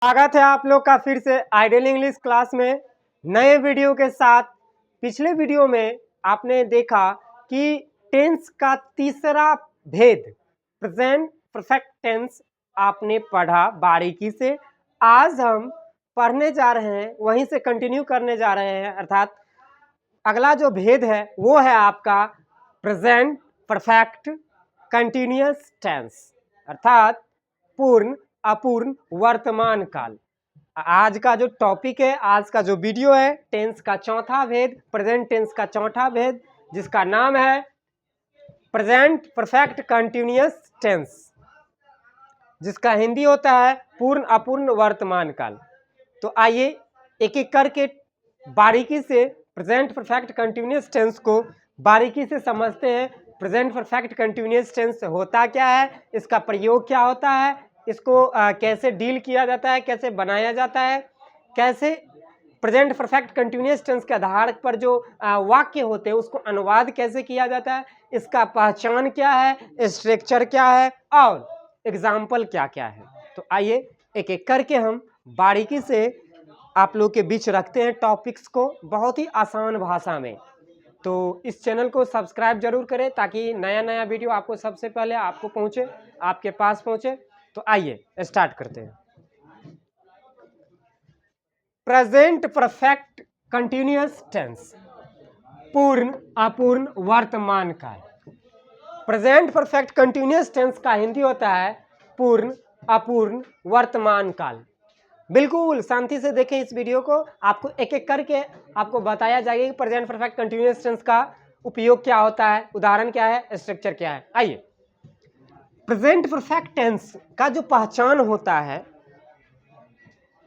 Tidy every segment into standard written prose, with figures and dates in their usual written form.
स्वागत है आप लोग का फिर से आइडियल इंग्लिश क्लास में नए वीडियो के साथ। पिछले वीडियो में आपने देखा कि टेंस का तीसरा भेद प्रेजेंट परफेक्ट टेंस आपने पढ़ा बारीकी से। आज हम पढ़ने जा रहे हैं, वहीं से कंटिन्यू करने जा रहे हैं, अर्थात अगला जो भेद है वो है आपका प्रेजेंट परफेक्ट कंटिन्यूअस टेंस, अर्थात पूर्ण अपूर्ण वर्तमान काल। आज का जो टॉपिक है, आज का जो वीडियो है, टेंस का चौथा भेद, प्रेजेंट टेंस का चौथा भेद, जिसका नाम है प्रेजेंट परफेक्ट कंटिन्यूअस टेंस, जिसका हिंदी होता है पूर्ण अपूर्ण वर्तमान काल। तो आइए एक एक करके बारीकी से प्रेजेंट परफेक्ट कंटिन्यूअस टेंस को बारीकी से समझते हैं। प्रेजेंट परफेक्ट कंटिन्यूअस टेंस होता क्या है, इसका प्रयोग क्या होता है, इसको कैसे डील किया जाता है, कैसे बनाया जाता है, कैसे प्रेजेंट परफेक्ट कंटिन्यूअस टेंस के आधार पर जो वाक्य होते हैं उसको अनुवाद कैसे किया जाता है, इसका पहचान क्या है, स्ट्रक्चर क्या है और एग्जाम्पल क्या क्या है। तो आइए एक एक करके हम बारीकी से आप लोग के बीच रखते हैं टॉपिक्स को बहुत ही आसान भाषा में। तो इस चैनल को सब्सक्राइब जरूर करें ताकि नया नया वीडियो आपको सबसे पहले आपको पहुंचे, आपके पास पहुंचे। तो आइए स्टार्ट करते हैं। प्रेजेंट परफेक्ट कंटिन्यूअस टेंस, पूर्ण अपूर्ण वर्तमान काल। प्रेजेंट परफेक्ट कंटिन्यूअस टेंस का हिंदी होता है पूर्ण अपूर्ण वर्तमान काल। बिल्कुल शांति से देखें इस वीडियो को, आपको एक एक करके आपको बताया जाएगा कि प्रेजेंट परफेक्ट कंटिन्यूअस टेंस का उपयोग क्या होता है, उदाहरण क्या है, स्ट्रक्चर क्या है। आइए, प्रेजेंट परफेक्ट टेंस का जो पहचान होता है,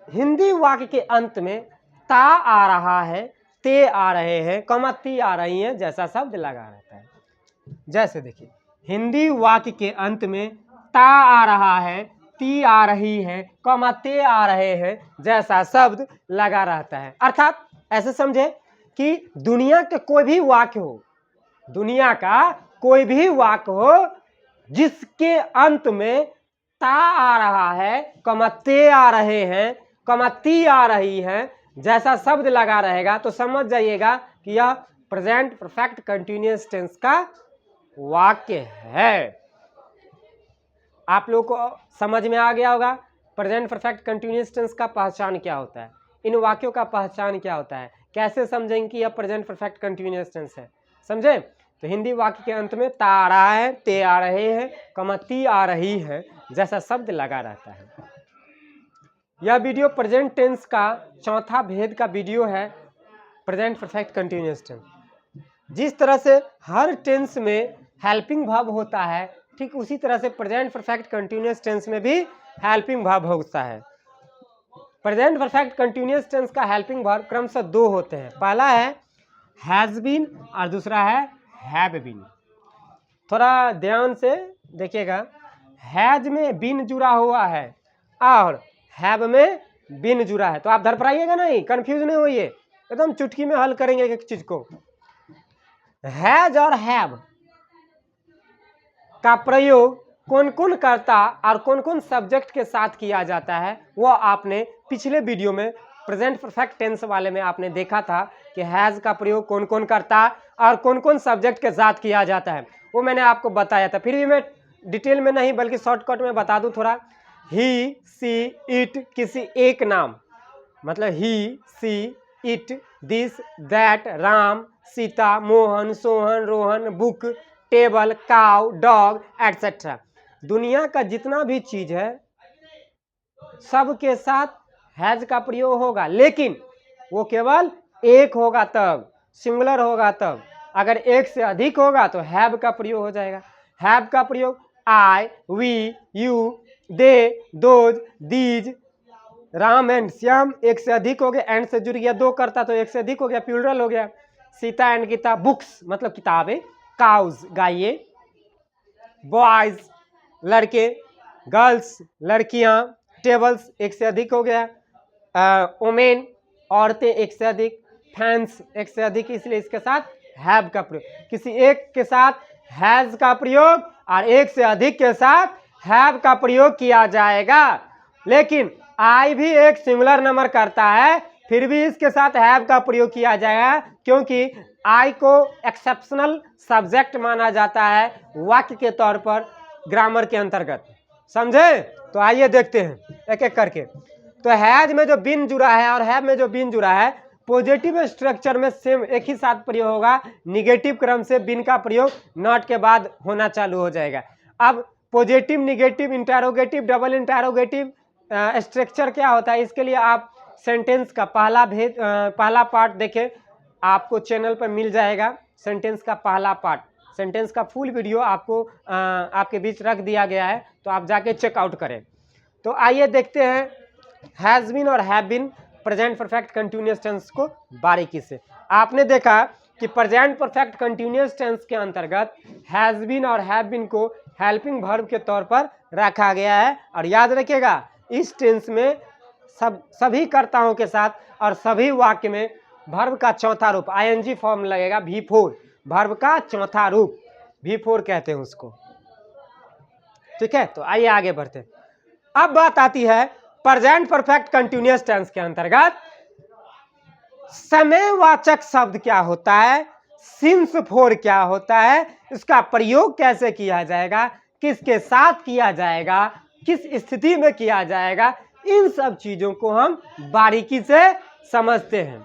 हिंदी वाक्य के अंत में ता आ रहा है, ते आ रहे हैं, ती आ रही हैं जैसा शब्द लगा रहता है। जैसे देखिए, हिंदी वाक्य के अंत में ता आ रहा है, ती आ रही है, ते आ रहे हैं जैसा शब्द लगा रहता है। अर्थात ऐसे समझे कि दुनिया के कोई भी वाक्य हो, दुनिया का कोई भी वाक्य हो जिसके अंत में ता आ रहा है, ते आ रहे हैं, ती आ रही है जैसा शब्द लगा रहेगा, तो समझ जाइएगा कि यह प्रेजेंट परफेक्ट कंटिन्यूअस टेंस का वाक्य है। आप लोग को समझ में आ गया होगा प्रेजेंट परफेक्ट कंटिन्यूअस टेंस का पहचान क्या होता है, इन वाक्यों का पहचान क्या होता है, कैसे समझेंगे कि यह प्रेजेंट परफेक्ट कंटिन्यूअस टेंस है। समझे? तो हिंदी वाक्य के अंत में ता आ रहा है, ते आ रहे हैं, ती आ रही है जैसा शब्द लगा रहता है। यह वीडियो प्रेजेंट टेंस का चौथा भेद का वीडियो है, प्रेजेंट परफेक्ट कंटिन्यूअस टेंस। जिस तरह से हर टेंस में हेल्पिंग वर्ब होता है, ठीक उसी तरह से प्रेजेंट परफेक्ट कंटिन्यूअस टेंस में भी हेल्पिंग वर्ब होता है। प्रेजेंट परफेक्ट कंटिन्यूअस टेंस का हेल्पिंग वर्ब क्रमशः दो होते हैं, पहला है हैज बीन और दूसरा है हैव बीन। थोड़ा ध्यान से देखिएगा, हैज में बीन जुड़ा हुआ है और हैव में बीन जुड़ा है, तो आप धड़फड़ाइएगा नहीं, कंफ्यूज नहीं होइए, एकदम चुटकी में हल करेंगे एक चीज को। हैज और हैव का प्रयोग कौन कौन करता और कौन कौन सब्जेक्ट के साथ किया जाता है, वो आपने पिछले वीडियो में प्रेजेंट परफेक्ट टेंस वाले में आपने देखा था कि हैज का प्रयोग कौन कौन करता और कौन कौन सब्जेक्ट के साथ किया जाता है, वो मैंने आपको बताया था। फिर भी मैं डिटेल में नहीं बल्कि शॉर्टकट में बता दूं थोड़ा। ही, सी, इट किसी एक नाम, मतलब he, she, it, this, that, Ram, Sita, Mohan, Sohan, Rohan, book, table, cow, dog etcetera. दुनिया का जितना भी चीज है सबके साथ हैज का प्रयोग होगा, लेकिन वो केवल एक होगा तब, सिंगुलर होगा तब। अगर एक से अधिक होगा तो हैव का प्रयोग हो जाएगा। हैव का प्रयोग I, we, you, they, those, these, Ram and Shyam, एक से अधिक हो गया, एंड से जुड़ गया, दो करता तो एक से अधिक हो गया, प्लूरल हो गया। सीता एंड गीता, बुक्स मतलब किताबें, काउज गाये, बॉयज लड़के, गर्ल्स लड़कियां, टेबल्स एक से अधिक हो गया, वोमेन औरतें एक से अधिक, फैंस एक से अधिक, इसलिए इसके साथ हैव का प्रयोग। किसी एक के साथ हैज का प्रयोग और एक से अधिक के साथ हैव का प्रयोग किया जाएगा। लेकिन आई भी एक सिंगुलर नंबर करता है, फिर भी इसके साथ हैव का प्रयोग किया जाएगा, क्योंकि आई को एक्सेप्शनल सब्जेक्ट माना जाता है वाक्य के तौर पर ग्रामर के अंतर्गत। समझे? तो आइए देखते हैं एक एक करके। तो हैज में जो बिन जुड़ा है और हैव में जो बिन जुड़ा है, पॉजिटिव स्ट्रक्चर में सेम एक ही साथ प्रयोग होगा, निगेटिव क्रम से बिन का प्रयोग नॉट के बाद होना चालू हो जाएगा। अब positive, negative, interrogative, double interrogative structure क्या होता है, इसके लिए आप सेंटेंस का पहला पार्ट देखें, आपको चैनल पर मिल जाएगा। सेंटेंस का पहला पार्ट, सेंटेंस का फुल वीडियो आपको आपके बीच रख दिया गया है, तो आप जाके चेकआउट करें। तो आइए देखते हैं हैज़ बीन और have been present perfect continuous tense को बारीकी से। आपने देखा कि प्रेजेंट परफेक्ट कंटिन्यूअस टेंस के अंतर्गत हैज़ बीन और हैव बीन को हेल्पिंग वर्ब के तौर पर रखा गया है। और याद रखिएगा, इस टेंस में सभी कर्ताओं के साथ और सभी वाक्य में वर्ब का चौथा रूप आईएनजी फॉर्म लगेगा, V4, वर्ब का चौथा रूप V4 कहते हैं उसको। ठीक है, तो आइए आगे बढ़ते हैं। अब बात आती है प्रेजेंट परफेक्ट कंटिन्यूअस टेंस के अंतर्गत समयवाचक शब्द क्या होता है, सिंस फोर क्या होता है, इसका प्रयोग कैसे किया जाएगा, किसके साथ किया जाएगा, किस स्थिति में किया जाएगा, इन सब चीजों को हम बारीकी से समझते हैं।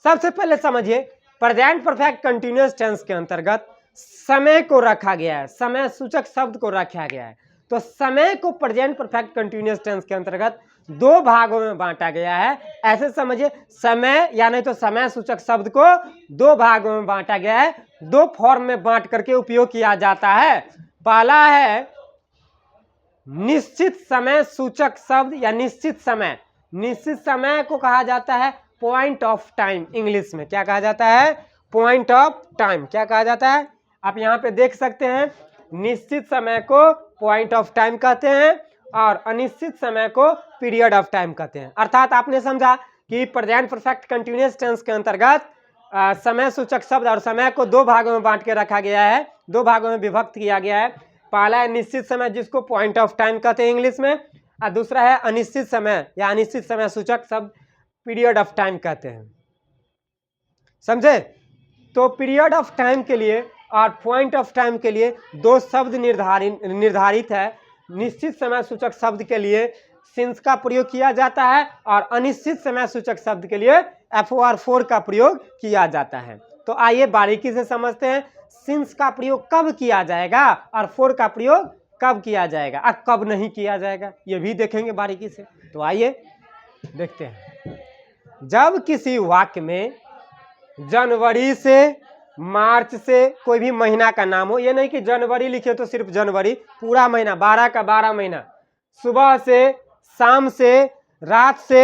सबसे पहले समझिए, प्रेजेंट परफेक्ट कंटिन्यूअस टेंस के अंतर्गत समय को रखा गया है, समय सूचक शब्द को रखा गया है। तो समय को प्रेजेंट परफेक्ट कंटिन्यूअस टेंस के अंतर्गत दो भागों में बांटा गया है। ऐसे समझिए, समय या नहीं तो समय सूचक शब्द को दो भागों में बांटा गया है, दो फॉर्म में बांट करके उपयोग किया जाता है। पहला है निश्चित समय सूचक शब्द या निश्चित समय। निश्चित समय को कहा जाता है पॉइंट ऑफ टाइम, इंग्लिश में क्या कहा जाता है, पॉइंट ऑफ टाइम। क्या कहा जाता है, आप यहाँ पे देख सकते हैं, निश्चित समय को पॉइंट ऑफ टाइम कहते हैं और अनिश्चित समय को पीरियड ऑफ टाइम कहते हैं। अर्थात आपने समझा कि प्रेजेंट परफेक्ट कंटिन्यूअस टेंस के अंतर्गत समय सूचक शब्द और समय को दो भागों में बांट के रखा गया है, दो भागों में विभक्त किया गया है। पहला है निश्चित समय जिसको पॉइंट ऑफ टाइम कहते हैं इंग्लिश में, और दूसरा है अनिश्चित समय या अनिश्चित समय सूचक शब्द पीरियड ऑफ टाइम कहते हैं। समझे? तो पीरियड ऑफ टाइम के लिए और पॉइंट ऑफ टाइम के लिए दो शब्द निर्धारित है। निश्चित समय सूचक शब्द के लिए सिंस का प्रयोग किया जाता है और अनिश्चित समय सूचक शब्द के लिए FOR4 का प्रयोग किया जाता है। तो आइए बारीकी से समझते हैं सिंस का प्रयोग कब किया जाएगा और फोर का प्रयोग कब किया जाएगा और कब नहीं किया जाएगा, ये भी देखेंगे बारीकी से। तो आइए देखते हैं। जब किसी वाक्य में जनवरी से मार्च से कोई भी महीना का नाम हो, ये नहीं कि जनवरी लिखे तो सिर्फ जनवरी, पूरा महीना 12 का 12 महीना, सुबह से शाम से रात से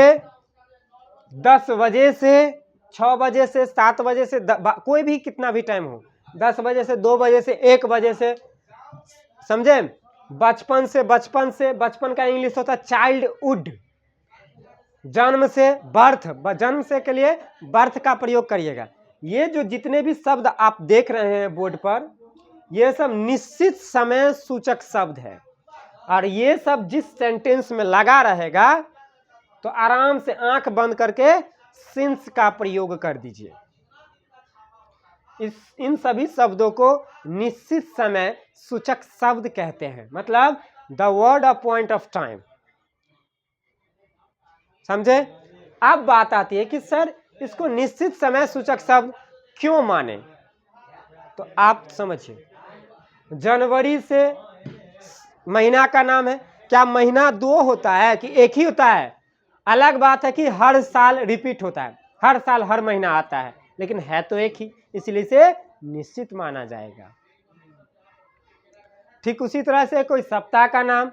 10 बजे से 6 बजे से 7 बजे से कोई भी कितना भी टाइम हो, 10 बजे से 2 बजे से 1 बजे से, समझे? बचपन से बचपन का इंग्लिश होता है चाइल्डहुड। जन्म से बर्थ, जन्म से के लिए बर्थ का प्रयोग करिएगा। ये जो जितने भी शब्द आप देख रहे हैं बोर्ड पर, ये सब निश्चित समय सूचक शब्द है और ये सब जिस सेंटेंस में लगा रहेगा तो आराम से आंख बंद करके सिंस का प्रयोग कर दीजिए। इन सभी शब्दों को निश्चित समय सूचक शब्द कहते हैं, मतलब the word of point of time. समझे? अब बात आती है कि सर इसको निश्चित समय सूचक शब्द क्यों माने, तो आप समझिए। जनवरी से महीना का नाम है, क्या महीना दो होता है कि एक ही होता है? अलग बात है कि हर साल रिपीट होता है, हर साल हर महीना आता है, लेकिन है तो एक ही, इसलिए इसे निश्चित माना जाएगा। ठीक उसी तरह से कोई सप्ताह का नाम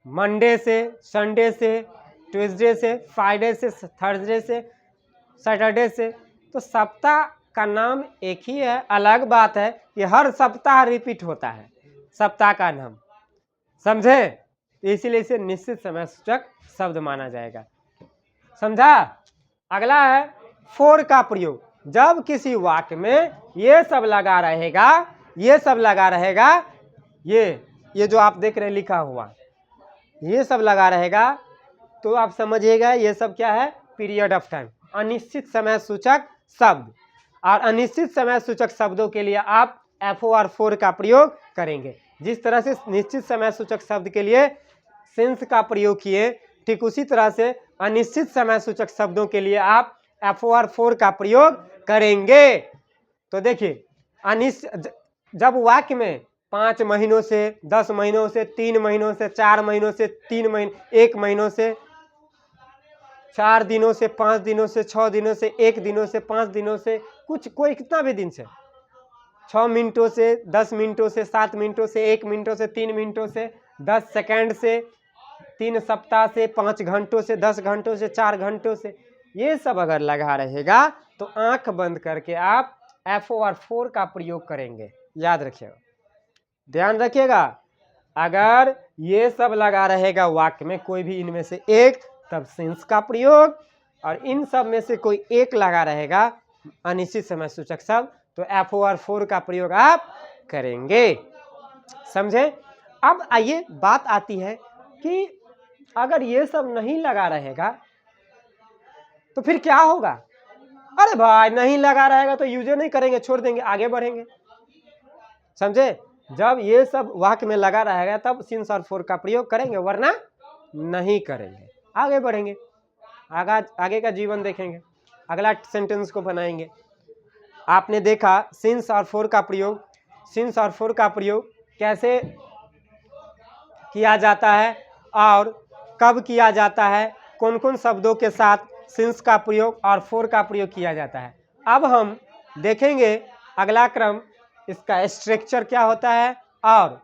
मंडे से, संडे से, ट्यूसडे से, फ्राइडे से, थर्सडे से, सैटरडे से, तो सप्ताह का नाम एक ही है। अलग बात है कि हर सप्ताह रिपीट होता है सप्ताह का नाम, समझे? इसीलिए इसे निश्चित समय सूचक शब्द माना जाएगा। समझा? अगला है फोर का प्रयोग। जब किसी वाक्य में ये सब लगा रहेगा, ये सब लगा रहेगा, ये जो आप देख रहे हैं लिखा हुआ, ये सब लगा रहेगा, तो आप समझिएगा ये सब क्या है, पीरियड ऑफ टाइम, अनिश्चित समय सूचक शब्द। और अनिश्चित समय सूचक शब्दों के लिए आप FOR4 का प्रयोग करेंगे। जिस तरह से निश्चित समय सूचक शब्द के लिए सिंस का प्रयोग किए, ठीक उसी तरह से अनिश्चित समय सूचक शब्दों के लिए आप FOR4 का प्रयोग करेंगे। तो देखिए जब वाक्य में 5 महीनों से, 10 महीनों से, 3 महीनों से, 4 महीनों से, 3 महीने, 1 महीनों से, 4 दिनों से, 5 दिनों से, 6 दिनों से, 1 दिनों से, 5 दिनों से, कुछ कोई कितना भी दिन से, 6 मिनटों से, 10 मिनटों से, 7 मिनटों से, 1 मिनटों से, 3 मिनटों से, 10 सेकंड से, 3 सप्ताह से, 5 घंटों से, 10 घंटों से, 4 घंटों से, ये सब अगर लगा रहेगा तो आंख बंद करके आप FOR4 का प्रयोग करेंगे। याद रखिएगा, ध्यान रखिएगा। अगर ये सब लगा रहेगा वाक्य में कोई भी इनमें से एक, तब सिंस का प्रयोग, और इन सब में से कोई एक लगा रहेगा अनिश्चित समय सूचक शब्द, तो FOR4 का प्रयोग आप करेंगे। समझे? अब आइए बात आती है कि अगर ये सब नहीं लगा रहेगा तो फिर क्या होगा? अरे भाई नहीं लगा रहेगा तो यूज नहीं करेंगे, छोड़ देंगे, आगे बढ़ेंगे। समझे? जब ये सब वाक्य में लगा रहेगा तब सिंस और फोर का प्रयोग करेंगे, वरना नहीं करेंगे, आगे बढ़ेंगे, आगे का जीवन देखेंगे, अगला सेंटेंस को बनाएंगे। आपने देखा सिंस और फोर का प्रयोग, सिंस और फोर का प्रयोग कैसे किया जाता है और कब किया जाता है, कौन कौन शब्दों के साथ सिंस का प्रयोग और फोर का प्रयोग किया जाता है। अब हम देखेंगे अगला क्रम, इसका स्ट्रक्चर क्या होता है और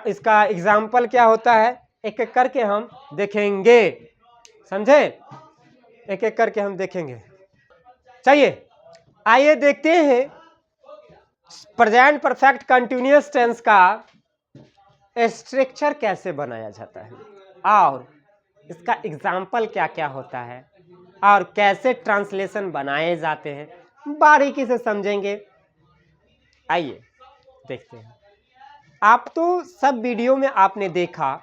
इसका एग्जाम्पल क्या होता है, एक एक करके हम देखेंगे। समझे? एक एक करके हम देखेंगे। चलिए आइए देखते हैं प्रेजेंट परफेक्ट कंटिन्यूअस टेंस का स्ट्रक्चर कैसे बनाया जाता है और इसका एग्जाम्पल क्या क्या होता है और कैसे ट्रांसलेशन बनाए जाते हैं, बारीकी से समझेंगे। आइए देखते हैं। आप तो सब वीडियो में आपने देखा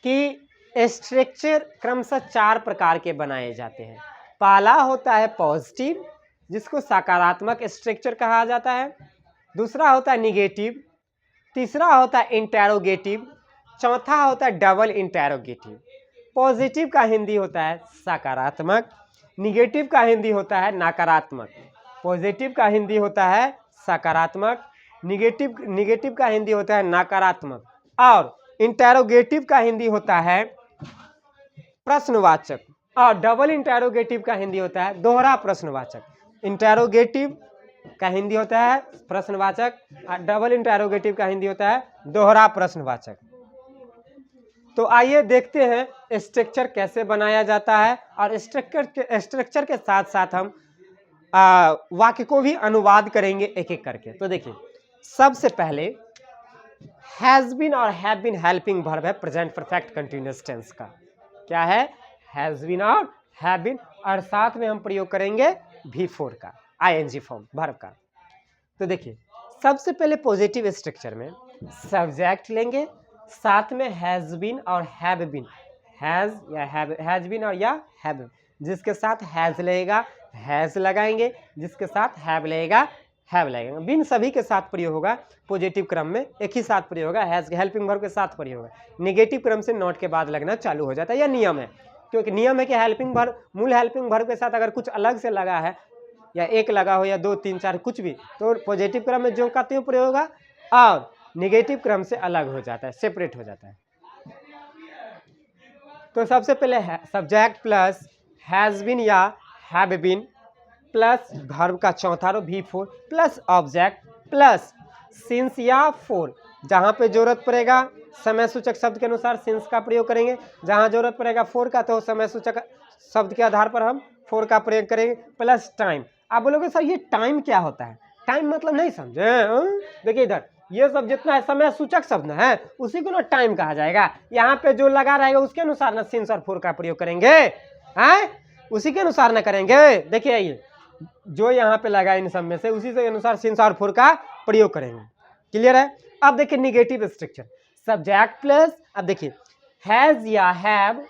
कि स्ट्रक्चर क्रमशः 4 प्रकार के बनाए जाते हैं। पहला होता है पॉजिटिव, जिसको सकारात्मक स्ट्रक्चर कहा जाता है। दूसरा होता है निगेटिव, तीसरा होता है इंटेरोगेटिव, चौथा होता है डबल इंटेरोगेटिव। पॉजिटिव का हिंदी होता है सकारात्मक, निगेटिव का हिंदी होता है नकारात्मक। पॉजिटिव का हिंदी होता है सकारात्मक, निगेटिव का हिंदी होता है नकारात्मक, और इंटेरोगेटिव का हिंदी होता है प्रश्नवाचक, और डबल इंटेरोगेटिव का हिंदी होता है दोहरा प्रश्नवाचक। इंटेरोगेटिव का हिंदी होता है प्रश्नवाचक और डबल इंटेरोगेटिव का हिंदी होता है दोहरा प्रश्नवाचक। तो आइए देखते हैं स्ट्रक्चर कैसे बनाया जाता है और स्ट्रक्चर के साथ साथ हम वाक्य को भी अनुवाद करेंगे एक एक करके। तो देखिए सबसे पहले हैज बीन और हैव बीन हेल्पिंग वर्ब है प्रेजेंट परफेक्ट कंटिन्यूअस टेंस का। क्या है? हैज बीन और हैव बीन, और साथ में हम प्रयोग करेंगे V4 का, ING फॉर्म वर्ब का। तो देखिए सबसे पहले पॉजिटिव स्ट्रक्चर में सब्जेक्ट लेंगे, साथ में हैज बीन और हैव बीन, हैज या हैज बीन और या हैव, जिसके साथ हैज लगेगा हैज लगाएंगे, जिसके साथ हैव लगेगा हैव लगेगा। बिन सभी के साथ प्रयोग होगा, पॉजिटिव क्रम में एक ही साथ प्रयोग होगा, हैज हेल्पिंग वर्ब के साथ प्रयोग होगा। नेगेटिव क्रम से नॉट के बाद लगना चालू हो जाता है, यह नियम है, क्योंकि नियम है कि हेल्पिंग वर्ब मूल हेल्पिंग वर्ब के साथ अगर कुछ अलग से लगा है या एक लगा हो या 2 3 4 कुछ भी, तो पॉजिटिव क्रम में जो का त्यों प्रयोग होगा और नेगेटिव क्रम से अलग हो जाता है, सेपरेट हो जाता है। तो सबसे पहले सब्जेक्ट प्लस हैज बीन या हैव बीन प्लस वर्ब का चौथा रो V4 plus object plus since या फोर, जहां पे जरूरत पड़ेगा समय सूचक शब्द के अनुसार सिंस का प्रयोग करेंगे, जहां जरूरत पड़ेगा फोर का तो समय सूचक शब्द के आधार पर हम फोर का प्रयोग करेंगे, प्लस टाइम। आप बोलोगे सर ये टाइम क्या होता है? टाइम मतलब नहीं समझे? देखिए इधर ये सब जितना है समय सूचक शब्द है उसी को ना टाइम कहा जाएगा। यहाँ पे जो लगा रहेगा उसके अनुसार ना सिंस और फोर का प्रयोग करेंगे, हैं उसी के अनुसार ना करेंगे। देखिए ये जो यहाँ पे लगा इन सब में से उसी के अनुसार सिंस और फोर का प्रयोग करेंगे। क्लियर है? अब देखिए निगेटिव स्ट्रक्चर सब्जेक्ट प्लस, अब देखिए हैज या हैव,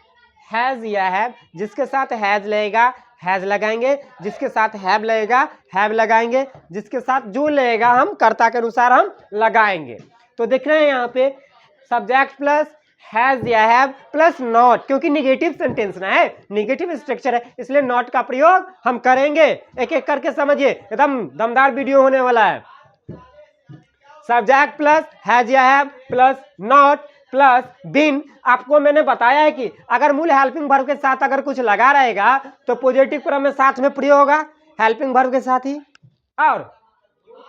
हैज या हैव, जिसके साथ हैज लगेगा हैज लगाएंगे, जिसके साथ हैव लगेगा हैव लगाएंगे, जिसके साथ जो लगेगा हम कर्ता के अनुसार हम लगाएंगे। तो देख रहे हैं यहाँ पे सब्जेक्ट प्लस हैज या हैव प्लस नॉट, क्योंकि निगेटिव सेंटेंस ना है, निगेटिव स्ट्रक्चर है, इसलिए नॉट का प्रयोग हम करेंगे। एक एक करके समझिए, एकदम दमदार वीडियो होने वाला है। सब्जेक्ट प्लस हैज या have plus not plus been. आपको मैंने बताया है कि अगर मूल हेल्पिंग वर्ब के साथ अगर कुछ लगा रहेगा तो पॉजिटिव क्रम में साथ में प्रयोग होगा हेल्पिंग वर्ब के साथ ही, और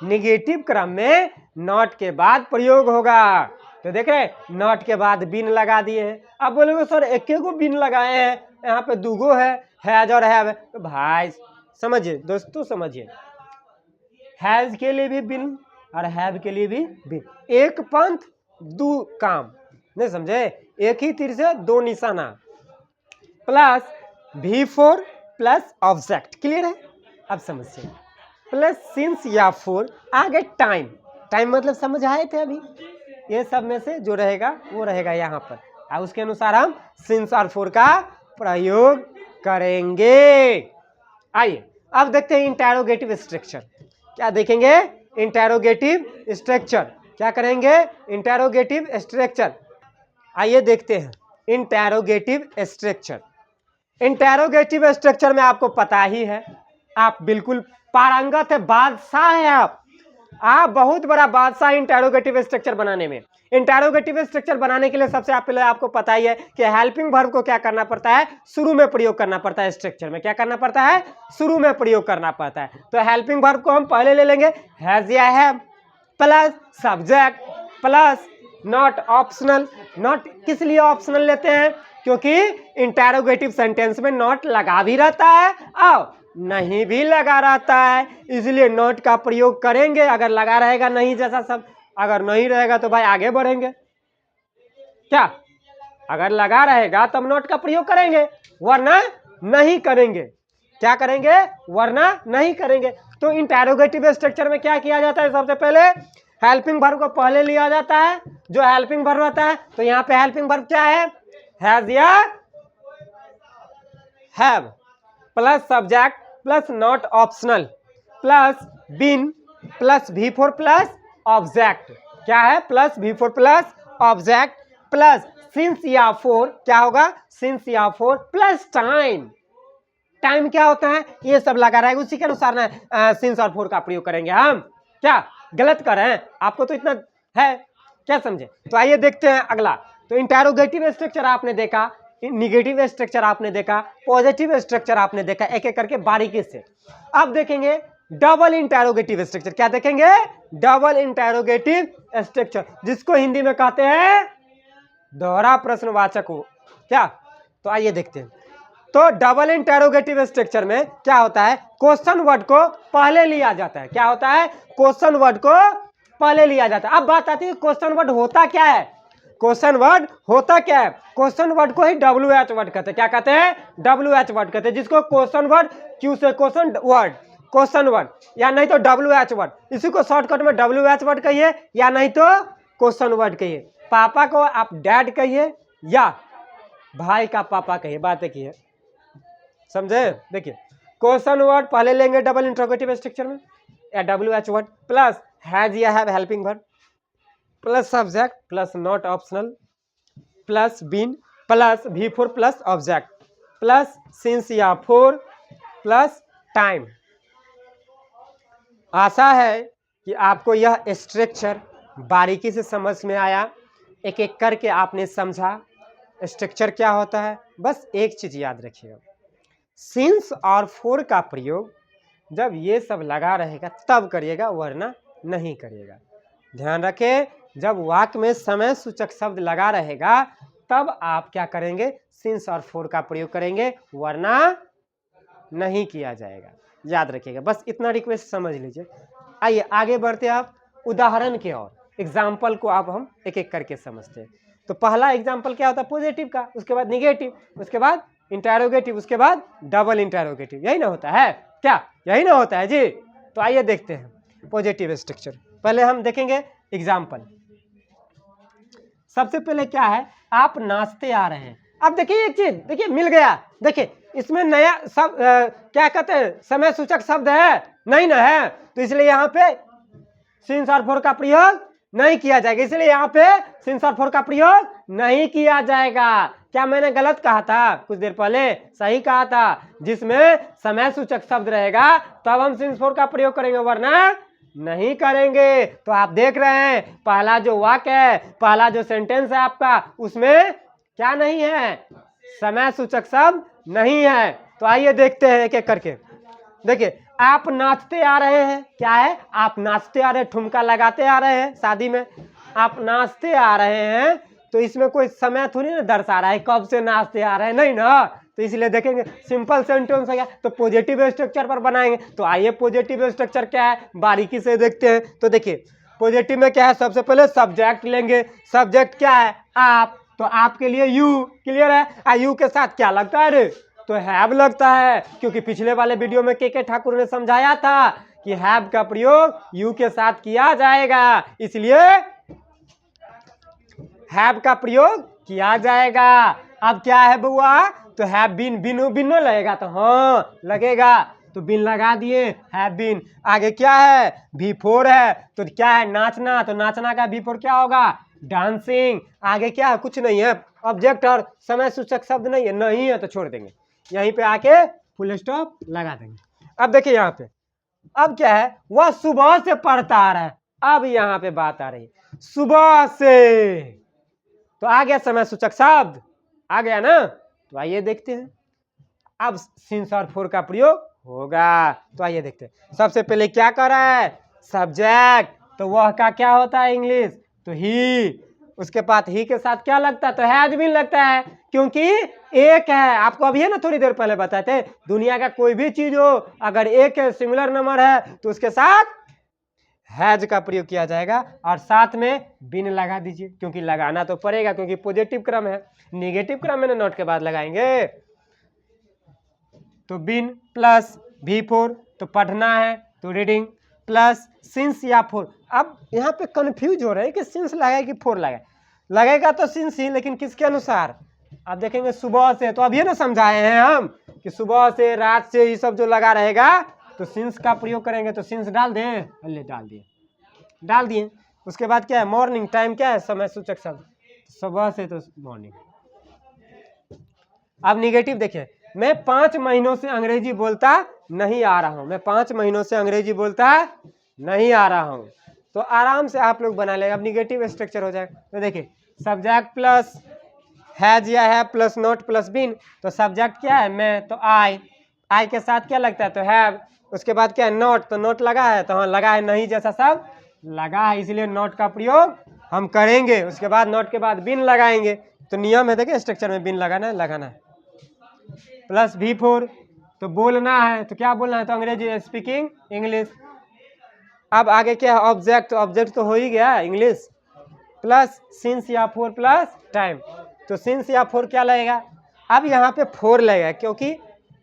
निगेटिव क्रम में नॉट के बाद प्रयोग होगा। तो देख रहे हैं नॉट के बाद बीन लगा दिए हैं। अब बोलोगे सर एक को बीन लगाए हैं, यहाँ पे दूगो है हैज और हैव। तो भाई समझिए दोस्तों, समझिए हैज के लिए भी बीन और हैव के लिए भी बीन, एक पंथ दो काम, नहीं समझे, एक ही तीर से दो निशाना। Plus V4 plus object, clear है? अब समझिए प्लस सिंस या फोर, आगे टाइम, टाइम मतलब समझ आए थे अभी, ये सब में से जो रहेगा वो रहेगा यहाँ पर, और उसके अनुसार हम सिंस और फोर का प्रयोग करेंगे। आइए अब देखते हैं इंटेरोगेटिव स्ट्रक्चर। क्या देखेंगे? Interrogative structure. क्या करेंगे? Interrogative structure. आइए देखते हैं इंटेरोगेटिव स्ट्रक्चर। इंटेरोगेटिव स्ट्रक्चर में आपको पता ही है, आप बिल्कुल पारंगत है, बादशाह है आप बहुत बड़ा बादशाह इंटेरोगेटिव स्ट्रक्चर बनाने में। इंटेरोगेटिव स्ट्रक्चर बनाने के लिए सबसे पहले आपको पता ही है कि हेल्पिंग वर्ब को क्या करना पड़ता है, शुरू में प्रयोग करना पड़ता है। स्ट्रक्चर में क्या करना पड़ता है? शुरू में प्रयोग करना पड़ता है। तो हेल्पिंग वर्ब को हम पहले ले लेंगे हैज या have plus subject plus not optional. Not किस लिए ऑप्शनल लेते हैं? क्योंकि इंटेरोगेटिव सेंटेंस में नॉट लगा भी रहता है और नहीं भी लगा रहता है, इसलिए नॉट का प्रयोग करेंगे। अगर लगा रहेगा नहीं जैसा सब, अगर नहीं रहेगा तो भाई आगे बढ़ेंगे। क्या अगर लगा रहेगा तब नॉट का प्रयोग करेंगे, वरना नहीं करेंगे। क्या करेंगे? वरना नहीं करेंगे। तो इंटेरोगेटिव स्ट्रक्चर में क्या किया जाता है? सबसे पहले हेल्पिंग वर्ब को पहले लिया जाता है, जो हेल्पिंग वर्ब होता है। तो यहाँ पे हेल्पिंग वर्ब क्या है? हैज या have plus subject plus not optional plus been plus V4 plus object. क्या है? Plus V4 plus object plus since या फोर। क्या होगा? सिंस या फोर प्लस टाइम। टाइम क्या होता है? ये सब लगा रहेगा, उसी के अनुसार ना सिंस और फोर का प्रयोग करेंगे हम। क्या गलत कर रहे हैं? आपको तो इतना है, क्या समझे? तो आइए देखते हैं अगला। तो इंटेरोगेटिव स्ट्रक्चर आपने देखा, निगेटिव स्ट्रक्चर आपने देखा, पॉजिटिव स्ट्रक्चर आपने देखा, एक एक करके बारीकी से। अब देखेंगे डबल इंटेरोगेटिव स्ट्रक्चर। क्या देखेंगे? डबल इंटेरोगेटिव स्ट्रक्चर, जिसको हिंदी में कहते हैं दोहरा प्रश्नवाचक हो। क्या? तो आइए देखते हैं। तो डबल इंटेरोगेटिव स्ट्रक्चर में क्या होता है? क्वेश्चन वर्ड को पहले लिया जाता है। क्या होता है? क्वेश्चन वर्ड को पहले लिया जाता है। अब बात आती है क्वेश्चन वर्ड होता क्या है? क्वेश्चन वर्ड होता क्या है? क्वेश्चन वर्ड को ही WH वर्ड कहते हैं। क्या कहते हैं? WH वर्ड कहते हैं, जिसको क्वेश्चन वर्ड, क्यू से क्वेश्चन वर्ड, क्वेश्चन वर्ड, या नहीं तो WH वर्ड। इसी को शॉर्टकट में WH वर्ड कहिए, या नहीं तो क्वेश्चन वर्ड कहिए। पापा को आप डैड कहिए या भाई का पापा कहिए, बात एक ही है, समझे? देखिए क्वेश्चन वर्ड पहले लेंगे डबल इंटरोगेटिव स्ट्रक्चर में, या WH वर्ड प्लस हैज या have helping verb plus subject plus not optional plus been plus V4 plus object plus since या फोर प्लस टाइम। आशा है कि आपको यह स्ट्रक्चर बारीकी से समझ में आया, एक एक करके आपने समझा स्ट्रक्चर क्या होता है। बस एक चीज याद रखिएगा, सिंस और फोर का प्रयोग जब ये सब लगा रहेगा तब करिएगा, वरना नहीं करिएगा। ध्यान रखें, जब वाक्य में समय सूचक शब्द लगा रहेगा तब आप क्या करेंगे? सिंस और फोर का प्रयोग करेंगे, वरना नहीं किया जाएगा। याद रखिएगा, बस इतना रिक्वेस्ट समझ लीजिए। आइए आगे बढ़ते हैं आप उदाहरण के और एग्जाम्पल को आप हम एक एक करके समझते हैं। तो पहला एग्जाम्पल क्या होता है? पॉजिटिव का, उसके बाद निगेटिव, उसके बाद इंटेरोगेटिव, उसके बाद डबल इंटेरोगेटिव। यही ना होता है? क्या यही ना होता है जी? तो आइए देखते हैं पॉजिटिव स्ट्रक्चर। पहले हम देखेंगे एग्जाम्पल। सबसे पहले क्या है? आप नाचते आ रहे हैं। अब देखिए एक चीज, देखिए मिल गया, देखिए इसमें नया सब क्या कहते हैं, समय सूचक शब्द है नहीं ना है, तो इसलिए यहाँ पे सिंस और फोर का प्रयोग नहीं किया जाएगा, इसलिए यहाँ पे सिंस और फोर का प्रयोग नहीं किया जाएगा। क्या मैंने गलत कहा था? कुछ देर पहले सही कहा था, जिसमें समय सूचक शब्द रहेगा तब हम सिंस फोर का प्रयोग करेंगे, वरना नहीं करेंगे। तो आप देख रहे हैं पहला जो वाक्य है, पहला जो सेंटेंस है आपका, उसमें क्या नहीं है? समय सूचक शब्द नहीं है। तो आइए देखते हैं एक एक करके। देखिए आप नाचते आ रहे हैं, क्या है? आप नाचते आ रहे हैं, ठुमका लगाते आ रहे हैं शादी में, आप नाचते आ रहे हैं, तो इसमें कोई समय थोड़ी ना दर्शा रहा है कब से नाचते आ रहे हैं, नहीं ना, तो इसलिए देखेंगे सिंपल सेंटेंस हो गया, तो पॉजिटिव स्ट्रक्चर पर बनाएंगे। तो आइए पॉजिटिव स्ट्रक्चर क्या है बारीकी से देखते हैं। तो देखिए पॉजिटिव में क्या है, सबसे पहले सब्जेक्ट लेंगे, सब्जेक्ट क्या है? आप, तो आपके लिए यू, क्लियर है? यू के साथ क्या लगता है रे? तो हैव लगता है, क्योंकि पिछले वाले वीडियो में के ठाकुर ने समझाया था कि हैव का प्रयोग यू के साथ किया जाएगा, इसलिए हैव का प्रयोग किया जाएगा। अब क्या है बुआ? तो हैव बीन, बिनो बिनो लगेगा, तो हाँ लगेगा, तो बिन लगा दिए, हैव बीन। आगे क्या है? V4 है, तो क्या है? नाचना, तो नाचना का V4 क्या होगा? डांसिंग। आगे क्या है? कुछ नहीं है, ऑब्जेक्ट और समय सूचक शब्द नहीं है, नहीं है तो छोड़ देंगे, यहीं पे आके फुल स्टॉप लगा देंगे। अब देखिए यहाँ पे, अब क्या है? वह सुबह से पढ़ता आ रहा है। अब यहाँ पे बात आ रही है सुबह से, तो आ गया समय सूचक शब्द, आ गया ना? तो आइए देखते हैं, अब सिंस और फोर का प्रयोग होगा। तो आइए देखते हैं, सबसे पहले क्या कर रहा है? सब्जेक्ट, तो वह का क्या होता है इंग्लिश? तो ही। उसके बाद ही के साथ क्या लगता है? तो हैज बीन लगता है, क्योंकि एक है। आपको अभी है ना थोड़ी देर पहले बताए थे, दुनिया का कोई भी चीज हो अगर एक सिंगुलर नंबर है तो उसके साथ हैज का प्रयोग किया जाएगा, और साथ में बिन लगा दीजिए, क्योंकि लगाना तो पड़ेगा, क्योंकि पॉजिटिव क्रम है। निगेटिव क्रम में ना नोट के बाद लगाएंगे, तो बिन प्लस V4, तो पढ़ना है, तो रीडिंग, प्लस सिंस या फोर। अब यहाँ पे कंफ्यूज हो रहे हैं कि सिंस लगाए कि फोर लगाए, लगेगा तो सिंस ही, लेकिन किसके अनुसार? आप देखेंगे सुबह से, तो अभी ना समझाए हैं हम कि सुबह से, रात से, ये सब जो लगा रहेगा तो सिंस का प्रयोग करेंगे, तो सिंस डाल दें, अल्ले डाल दिए। उसके बाद क्या है? मॉर्निंग, टाइम क्या है? समय सूचक शब्द, सुबह से तो मॉर्निंग। अब निगेटिव देखिए, मैं 5 महीनों से अंग्रेजी बोलता नहीं आ रहा हूं, मैं 5 महीनों से अंग्रेजी बोलता नहीं आ रहा हूं, तो आराम से आप लोग बना लेगा। अब निगेटिव स्ट्रक्चर हो जाएगा, तो देखिए सब्जेक्ट प्लस हैज या है प्लस नॉट प्लस बीन, तो सब्जेक्ट क्या है? मैं, तो आई के साथ क्या लगता है? तो हैव। उसके बाद क्या है? नॉट, तो नॉट लगा है, तो हाँ लगा है, नहीं जैसा सब लगा है, इसलिए नॉट का प्रयोग हम करेंगे। उसके बाद नॉट के बाद बिन लगाएंगे, तो नियम है देखिए स्ट्रक्चर में, बिन लगाना है, प्लस V4, तो बोलना है, तो क्या बोलना है? तो अंग्रेजी, स्पीकिंग इंग्लिश। अब आगे क्या है? ऑब्जेक्ट, ऑब्जेक्ट तो हो ही गया इंग्लिश, प्लस सिंस या फोर प्लस टाइम, तो सिंस या फोर क्या लगेगा? अब यहाँ पे फोर लगेगा, क्योंकि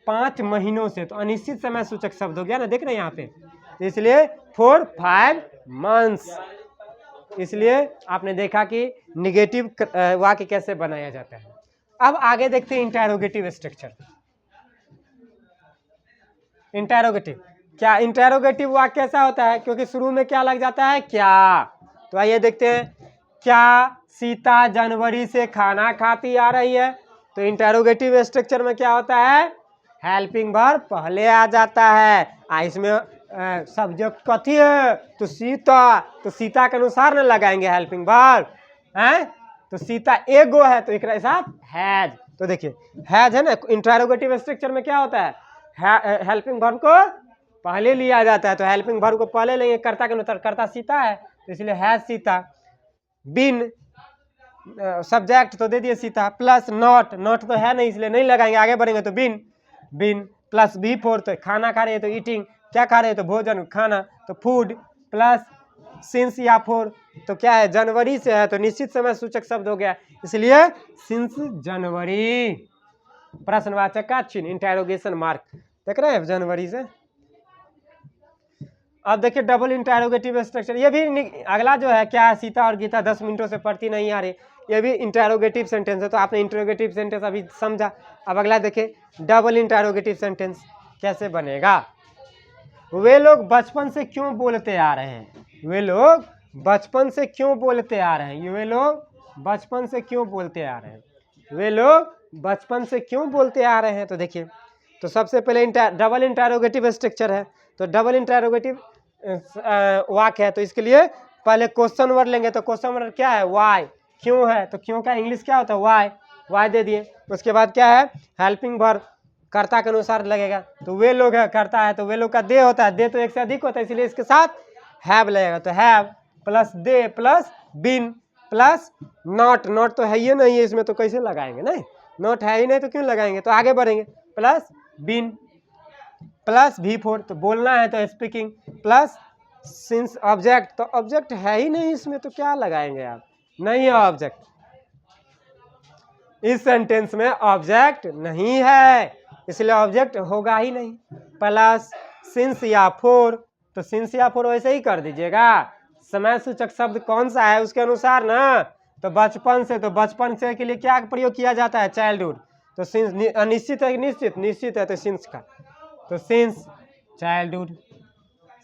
5 महीनों से, तो अनिश्चित समय सूचक शब्द हो गया ना, देख रहे हैं यहाँ पे, इसलिए 4 5 मंथ्स। इसलिए आपने देखा कि निगेटिव वाक्य कैसे बनाया जाता है। अब आगे देखते हैं इंटेरोगेटिव स्ट्रक्चर। इंटेरोगेटिव, क्या इंटेरोगेटिव वाक्य कैसा होता है? क्योंकि शुरू में क्या लग जाता है? क्या। तो आइए देखते हैं, क्या सीता जनवरी से खाना खाती आ रही है? तो इंटेरोगेटिव स्ट्रक्चर में क्या होता है? हेल्पिंग वर्ब पहले आ जाता है। इसमें सब्जेक्ट कथी है? तो सीता, तो सीता के अनुसार न लगाएंगे हेल्पिंग वर्ब है, तो सीता एगो है, तो एक साथ हैज। तो देखिए हैज है ना, इंटेरोगेटिव स्ट्रक्चर में क्या होता है? हेल्पिंग वर्ब को पहले लिया जाता है, तो हेल्पिंग वर्ब को पहले लेंगे, कर्ता के अनुसार, कर्ता सीता है, तो इसलिए हैज सीता। बिन सब्जेक्ट तो दे दिए सीता, प्लस नॉट, नॉट तो है नहीं इसलिए नहीं लगाएंगे, आगे बढ़ेंगे तो बिन, बिन प्लस V4, तो खाना खा रहे हैं, तो ईटिंग, क्या खा रहे हैं? तो भोजन, खाना, तो फूड, प्लस सिंस या फोर, तो क्या है? जनवरी से है, तो निश्चित समय सूचक शब्द हो गया, इसलिए सिंस जनवरी, प्रश्नवाचक का चिन्ह, इंटेरोगेशन मार्क, देख रहे हैं जनवरी से। अब देखिए डबल इंटेरोगेटिव स्ट्रक्चर, ये भी अगला जो है, क्या सीता और गीता 10 मिनटों से पढ़ती नहीं आ रही, ये भी इंटरोगेटिव सेंटेंस है। तो आपने इंटरोगेटिव सेंटेंस अभी समझा। अब अगला देखिए, डबल इंटरोगेटिव सेंटेंस कैसे बनेगा। वे लोग बचपन से क्यों बोलते आ रहे हैं, वे लोग बचपन से क्यों बोलते आ रहे हैं, वे लोग बचपन से क्यों बोलते आ रहे हैं, वे लोग बचपन से क्यों बोलते आ रहे हैं। तो देखिए, तो सबसे पहले डबल इंटरोगेटिव स्ट्रक्चर है, तो डबल इंटरोगेटिव वाक्य है, तो इसके लिए पहले क्वेश्चन वर्ड लेंगे। तो क्वेश्चन वर्ड क्या है, वाई, क्यों है, तो क्यों का इंग्लिश क्या होता है, वाई, वाई दे दिए। उसके बाद क्या है, हेल्पिंग वर्ब, कर्ता के अनुसार लगेगा। तो वे लोग है, करता है, तो वे लोग का दे होता है, दे तो एक से अधिक होता है, इसलिए इसके साथ हैव लगेगा। तो have plus they plus been plus not, not तो है ही नहीं है इसमें, तो कैसे लगाएंगे, नहीं नॉट है ही नहीं तो क्यों लगाएंगे। तो आगे बढ़ेंगे, प्लस बीन प्लस V4, तो बोलना है तो स्पीकिंग, प्लस सिंस ऑब्जेक्ट, तो ऑब्जेक्ट है ही नहीं इसमें तो क्या लगाएंगे आप, नहीं है ऑब्जेक्ट, इस सेंटेंस में ऑब्जेक्ट नहीं है, इसलिए ऑब्जेक्ट होगा ही नहीं। प्लस सिंस या फोर, तो सिंस या फोर वैसे ही कर दीजिएगा। समय सूचक शब्द कौन सा है उसके अनुसार ना, तो बचपन से, तो बचपन से के लिए क्या प्रयोग किया जाता है, चाइल्डहुड। तो सिंस अनिश्चित है, निश्चित, निश्चित है तो सिंस का, तो सिंस चाइल्डहुड,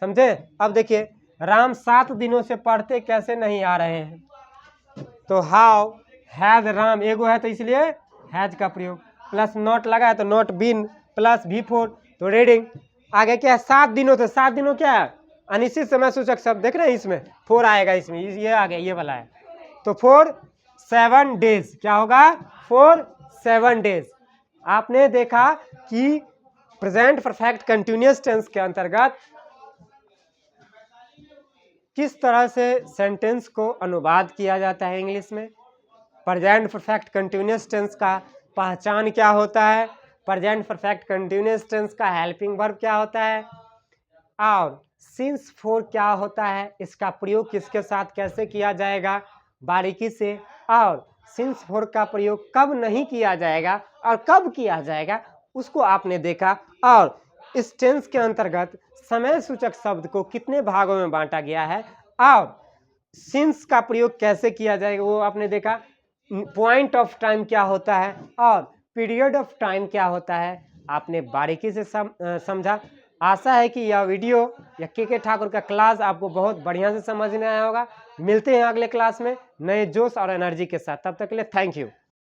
समझे। अब देखिए, राम 7 दिनों से पढ़ते कैसे नहीं आ रहे हैं, तो हाउ हैज राम, एगो है तो इसलिए हैज का प्रयोग, प्लस नॉट लगा है तो नॉट बीन प्लस V4, तो रीडिंग। आगे क्या है, 7 दिनों से, 7 दिनों क्या है, अनिश्चित समय सूचक शब्द, देख रहे हैं इसमें 4 आएगा, इसमें ये आ गया, ये वाला है, तो 4 7 डेज, क्या होगा 4 7 डेज। आपने देखा कि प्रेजेंट परफेक्ट कंटिन्यूअस टेंस के अंतर्गत किस तरह से सेंटेंस को अनुवाद किया जाता है इंग्लिश में। प्रेजेंट परफेक्ट कंटिन्यूअस टेंस का पहचान क्या होता है, प्रेजेंट परफेक्ट कंटिन्यूअस टेंस का हेल्पिंग वर्ब क्या होता है, और सिंस फोर क्या होता है, इसका प्रयोग किसके साथ कैसे किया जाएगा बारीकी से, और सिंस फोर का प्रयोग कब नहीं किया जाएगा और कब किया जाएगा उसको आपने देखा। और इस टेंस के अंतर्गत समय सूचक शब्द को कितने भागों में बांटा गया है और सिंस का प्रयोग कैसे किया जाएगा वो आपने देखा। पॉइंट ऑफ टाइम क्या होता है और पीरियड ऑफ टाइम क्या होता है, आपने बारीकी से समझा। आशा है कि यह वीडियो या के ठाकुर का क्लास आपको बहुत बढ़िया से समझ में आया होगा। मिलते हैं अगले क्लास में नए जोश और एनर्जी के साथ, तब तक के लिए थैंक यू।